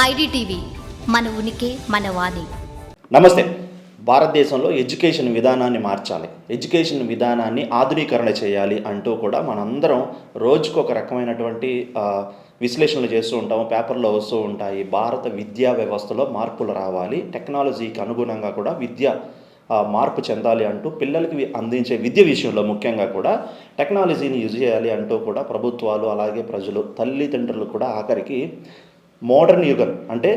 IDTV మన ఉనికి మన వాణి. నమస్తే. భారతదేశంలో ఎడ్యుకేషన్ విధానాన్ని మార్చాలి, ఎడ్యుకేషన్ విధానాన్ని ఆధునీకరణ చేయాలి అంటూ కూడా మనందరం రోజుకొక రకమైనటువంటి విశ్లేషణలు చేస్తూ ఉంటాము, పేపర్లో వస్తూ ఉంటాయి. భారత విద్యా వ్యవస్థలో మార్పులు రావాలి, టెక్నాలజీకి అనుగుణంగా కూడా విద్య మార్పు చెందాలి అంటూ పిల్లలకి అందించే విద్య విషయంలో ముఖ్యంగా కూడా టెక్నాలజీని యూజ్ చేయాలి అంటూ కూడా ప్రభుత్వాలు అలాగే ప్రజలు తల్లిదండ్రులు కూడా ఆఖరికి మోడర్న్ యుగం అంటే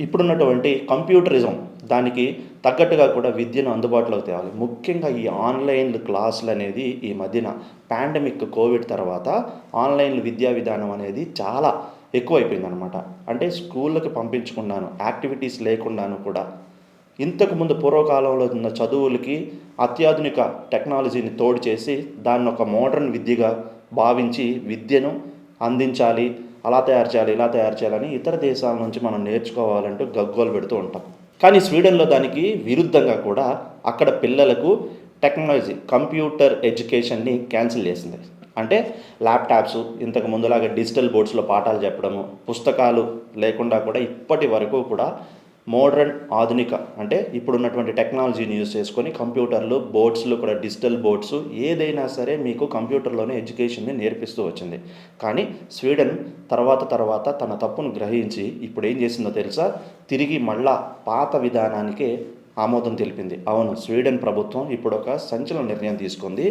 ఇప్పుడున్నటువంటి కంప్యూటరిజం దానికి తగ్గట్టుగా కూడా విద్యను అందుబాటులోకి తేవాలి. ముఖ్యంగా ఈ ఆన్లైన్ క్లాసులు అనేది ఈ మధ్యన పాండమిక్ కోవిడ్ తర్వాత ఆన్లైన్ విద్యా విధానం అనేది చాలా ఎక్కువైపోయిందనమాట. అంటే స్కూళ్ళకి పంపించకుండాను, యాక్టివిటీస్ లేకుండాను కూడా ఇంతకుముందు పూర్వకాలంలో ఉన్న చదువులకి అత్యాధునిక టెక్నాలజీని తోడు చేసి దాన్ని ఒక మోడర్న్ విద్యగా భావించి విద్యను అందించాలి, అలా తయారు చేయాలి, ఇలా తయారు చేయాలని ఇతర దేశాల నుంచి మనం నేర్చుకోవాలంటూ గగ్గోలు పెడుతూ ఉంటాం. కానీ స్వీడన్లో దానికి విరుద్ధంగా కూడా అక్కడ పిల్లలకు టెక్నాలజీ కంప్యూటర్ ఎడ్యుకేషన్ని క్యాన్సిల్ చేసింది. అంటే ల్యాప్టాప్స్, ఇంతకు ముందులాగా డిజిటల్ బోర్డ్స్లో పాఠాలు చెప్పడము, పుస్తకాలు లేకుండా కూడా ఇప్పటి వరకు కూడా మోడర్న్ ఆధునిక అంటే ఇప్పుడున్నటువంటి టెక్నాలజీని యూజ్ చేసుకొని కంప్యూటర్లు, బోర్డ్స్లు కూడా డిజిటల్ బోర్డ్స్ ఏదైనా సరే మీకు కంప్యూటర్లోనే ఎడ్యుకేషన్ని నేర్పిస్తూ వచ్చింది. కానీ స్వీడన్ తర్వాత తన తప్పును గ్రహించి ఇప్పుడు ఏం చేసిందో తెలుసా, తిరిగి మళ్ళా పాత విధానానికే ఆమోదం తెలిపింది. అవును, స్వీడన్ ప్రభుత్వం ఇప్పుడు ఒక సంచలన నిర్ణయం తీసుకుంది.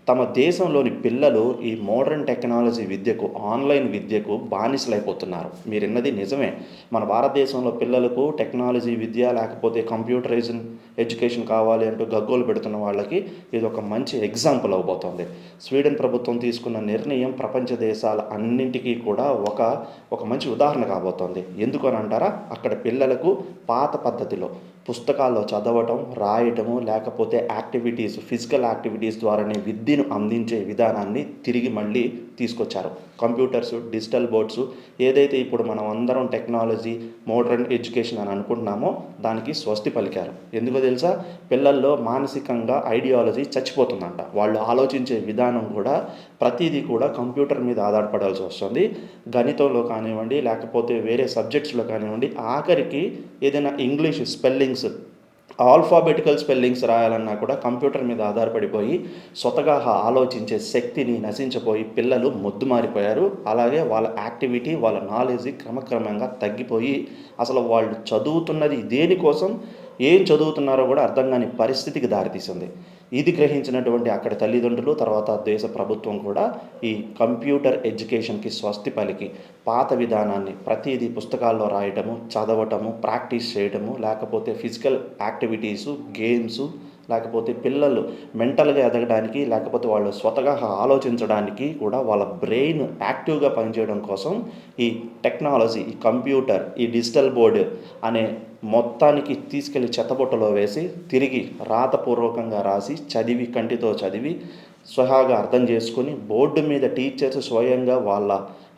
తమ దేశంలోని పిల్లలు ఈ మోడర్న్ టెక్నాలజీ విద్యకు, ఆన్లైన్ విద్యకు బానిసలైపోతున్నారు. మీరు విన్నది నిజమే. మన భారతదేశంలో పిల్లలకు టెక్నాలజీ విద్య లేకపోతే కంప్యూటరైజేషన్ ఎడ్యుకేషన్ కావాలి అంటూ గగ్గోలు పెడుతున్న వాళ్ళకి ఇది ఒక మంచి ఎగ్జాంపుల్ అవబోతోంది. స్వీడన్ ప్రభుత్వం తీసుకున్న నిర్ణయం ప్రపంచ దేశాల అన్నింటికీ కూడా ఒక మంచి ఉదాహరణ కాబోతోంది. ఎందుకు అని అంటారా, అక్కడ పిల్లలకు పాత పద్ధతిలో పుస్తకాల్లో చదవటం, రాయటము లేకపోతే యాక్టివిటీస్, ఫిజికల్ యాక్టివిటీస్ ద్వారానే విద్యను అందించే విధానాన్ని తిరిగి మళ్ళీ తీసుకొచ్చారు. కంప్యూటర్స్, డిజిటల్ బోర్డ్స్ ఏదైతే ఇప్పుడు మనం అందరం టెక్నాలజీ, మోడర్న్ ఎడ్యుకేషన్ అని అనుకుంటున్నామో దానికి స్వస్తి పలికారు. ఎందుకో తెలుసా, పిల్లల్లో మానసికంగా ఐడియాలజీ చచ్చిపోతుందంట. వాళ్ళు ఆలోచించే విధానం కూడా ప్రతిదీ కూడా కంప్యూటర్ మీద ఆధారపడాల్సి వస్తుంది. గణితంలో కానివ్వండి లేకపోతే వేరే సబ్జెక్ట్స్లో కానివ్వండి, ఆఖరికి ఏదైనా ఇంగ్లీష్ స్పెల్లింగ్స్, ఆల్ఫాబెటికల్ స్పెల్లింగ్స్ రాయాలన్నా కూడా కంప్యూటర్ మీద ఆధారపడిపోయి స్వతగా ఆలోచించే శక్తిని నశించిపోయి పిల్లలు మొద్దుమారిపోయారు. అలాగే వాళ్ళ యాక్టివిటీ, వాళ్ళ నాలెడ్జ్ క్రమక్రమంగా తగ్గిపోయి అసలు వాళ్ళు చదువుతున్నది దేనికోసం, ఏం చదువుతున్నారో కూడా అర్థం కాని పరిస్థితికి దారితీసింది. ఇది గ్రహించినటువంటి అక్కడ తల్లిదండ్రులు తర్వాత దేశ ప్రభుత్వం కూడా ఈ కంప్యూటర్ ఎడ్యుకేషన్కి స్వస్తి పలికి పాత విధానాన్ని ప్రతిదీ పుస్తకాల్లో రాయటము, చదవటము, ప్రాక్టీస్ చేయటము లేకపోతే ఫిజికల్ యాక్టివిటీసు, గేమ్స్ లేకపోతే పిల్లలు మెంటల్గా ఎదగడానికి లేకపోతే వాళ్ళు స్వతగా ఆలోచించడానికి కూడా వాళ్ళ బ్రెయిన్ యాక్టివ్గా పనిచేయడం కోసం ఈ టెక్నాలజీ, ఈ కంప్యూటర్, ఈ డిజిటల్ బోర్డు అనే మొత్తానికి తీసుకెళ్లి చెత్తబుట్టలో వేసి తిరిగి రాతపూర్వకంగా రాసి చదివి, కంటితో చదివి స్వహాగా అర్థం చేసుకొని బోర్డు మీద టీచర్స్ స్వయంగా వాళ్ళ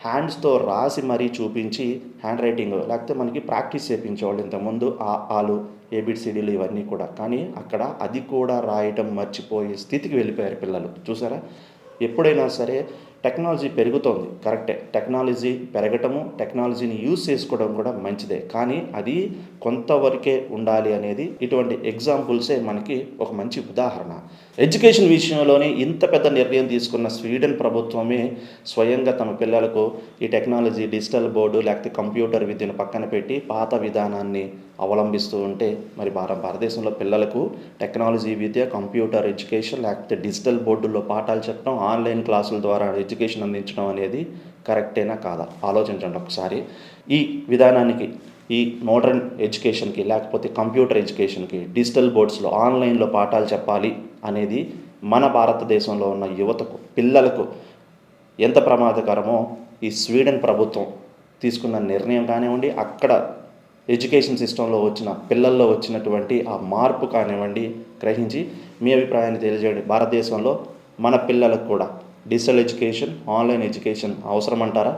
హ్యాండ్స్తో రాసి మరీ చూపించి హ్యాండ్ రైటింగ్ లేకపోతే మనకి ప్రాక్టీస్ చేయించేవాళ్ళు ఇంతకుముందు ఆలు, ఏబిసిడీలు ఇవన్నీ కూడా. కానీ అక్కడ అది కూడా రాయటం మర్చిపోయే స్థితికి వెళ్ళిపోయారు పిల్లలు. చూసారా, ఎప్పుడైనా సరే టెక్నాలజీ పెరుగుతోంది, కరెక్టే. టెక్నాలజీ పెరగటము, టెక్నాలజీని యూజ్ చేసుకోవడం కూడా మంచిదే. కానీ అది కొంతవరకే ఉండాలి అనేది ఇటువంటి ఎగ్జాంపుల్సే మనకి ఒక మంచి ఉదాహరణ. ఎడ్యుకేషన్ విషయంలోనే ఇంత పెద్ద నిర్ణయం తీసుకున్న స్వీడన్ ప్రభుత్వమే స్వయంగా తమ పిల్లలకు ఈ టెక్నాలజీ, డిజిటల్ బోర్డు లేకపోతే కంప్యూటర్ విద్యను పక్కన పెట్టి పాత విధానాన్ని అవలంబిస్తూ ఉంటే మరి భారతదేశంలో పిల్లలకు టెక్నాలజీ విద్య, కంప్యూటర్ ఎడ్యుకేషన్ లేకపోతే డిజిటల్ బోర్డుల్లో పాఠాలు చెప్పడం, ఆన్లైన్ క్లాసుల ద్వారా ఎడ్యుకేషన్ అందించడం అనేది కరెక్టేనా కాదా ఆలోచించండి ఒకసారి. ఈ విధానానికి, ఈ మోడర్న్ ఎడ్యుకేషన్కి లేకపోతే కంప్యూటర్ ఎడ్యుకేషన్కి, డిజిటల్ బోర్డ్స్లో ఆన్లైన్లో పాఠాలు చెప్పాలి అనేది మన భారతదేశంలో ఉన్న యువతకు, పిల్లలకు ఎంత ప్రమాదకరమో ఈ స్వీడన్ ప్రభుత్వం తీసుకున్న నిర్ణయం కానివ్వండి, అక్కడ ఎడ్యుకేషన్ సిస్టంలో వచ్చిన పిల్లల్లో వచ్చినటువంటి ఆ మార్పు కానివ్వండి గ్రహించి మీ అభిప్రాయాన్ని తెలియజేయండి. భారతదేశంలో మన పిల్లలకు కూడా డిజిటల్ ఎడ్యుకేషన్, ఆన్లైన్ ఎడ్యుకేషన్ అవసరం అంటారా?